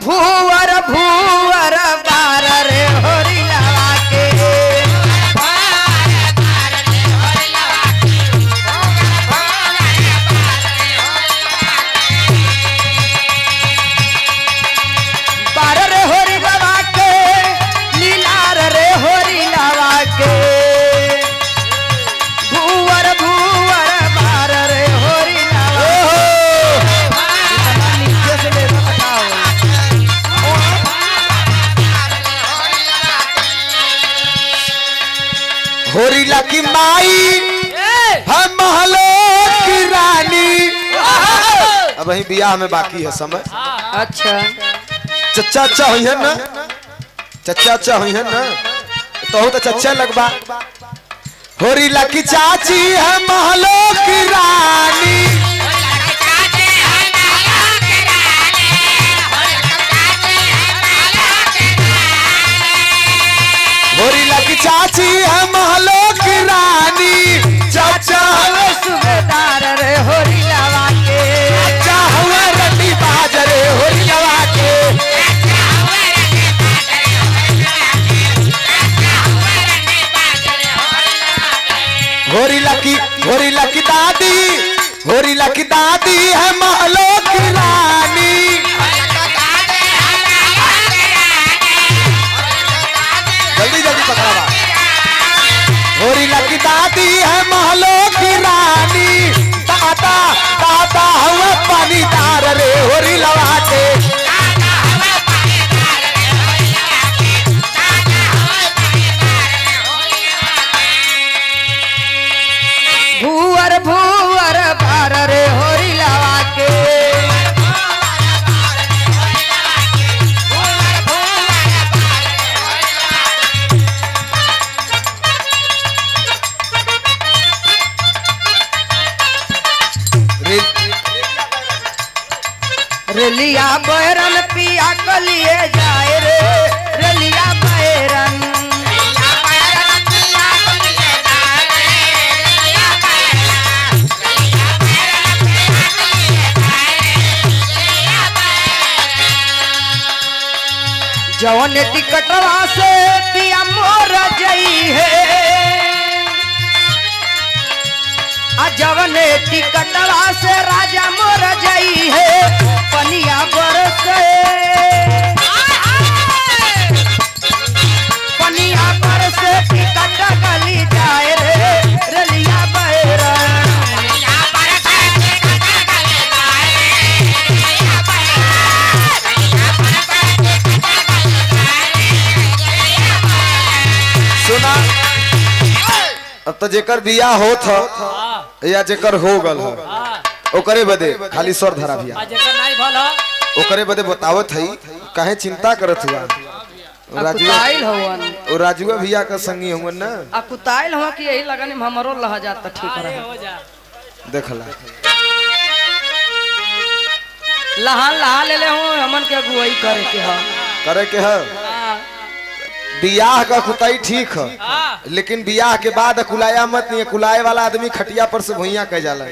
भूवर भूवर बार रे होरी लवा के बार रे होरी लवा के लीलार रे होरी लवा के भूवर भूवर बार रे होरी लवा नीचे से ले होरीला की माई हम महलों की रानी। अब वही बियाह में बाकी है समय। अच्छा चच्चा अच्छा हुई है ना, चच्चा अच्छा हुई है ना, तो चच्चा लगवा। होरीला की चाची है महलों की रानी। होरीला की चाची है महलों की रानी। चाचा हुए सूबेदार रे होरी लवा के, चाचा हुए रंडी बाज रे होरी लवा के। होरीला की दादी, होरीला की दादी है महलों की रानी। जल्दी जल्दी पकड़ा। होरीला की दादी है महलों की रानी। दादा दादा हुए पानीदार रे होरी लवा के। भूवर भूवर बार रे होरी लवा के। रेलिया बैरन पिया कलिए जाए रे, रेलिया बैरन जवन टिकटवा से पिया मोर जई है। जवन टिकटवा से राजा मोर जई है। पनिया बरसे पनिया बरसे टिकट गली जाए रे, रेलिया बैरन। सुना अब तो जेकर बियाह होत ह या जेकर हो गल ह ओकरे बदे खाली स्वर धरा बिया, जेकर नहीं भल ह ओकरे बदे बतावत हई। काहे चिंता करत हुआ? राजुआ भैया का संगी हुआ ना, आ कुताइल हुआ कि यही लगन में हमरो लह जाता ठीक रहा। देखला लहान लहा ले ले हूं हमन के अगुवाई करे के ह, करे के ह। बियाह का कुताई ठीक है, लेकिन बियाह के बाद कुलाया मत नहीं। कुलाए वाला आदमी खटिया पर से भुइया कह जाला।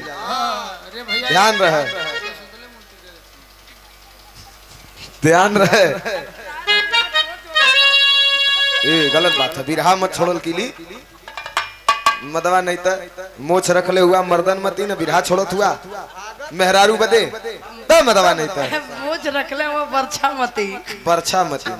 ध्यान रहे, ध्यान रहे। ए गलत बात है, बिरहा मत छोड़ल कीली मदवा नहीं तो मोछ रखले हुआ मर्दन मती न बिरहा छोड़त हुआ मेहरारू बदे तो मदवा नहीं तो मोछ रखले हुआ बरछा मती, बरछा मती।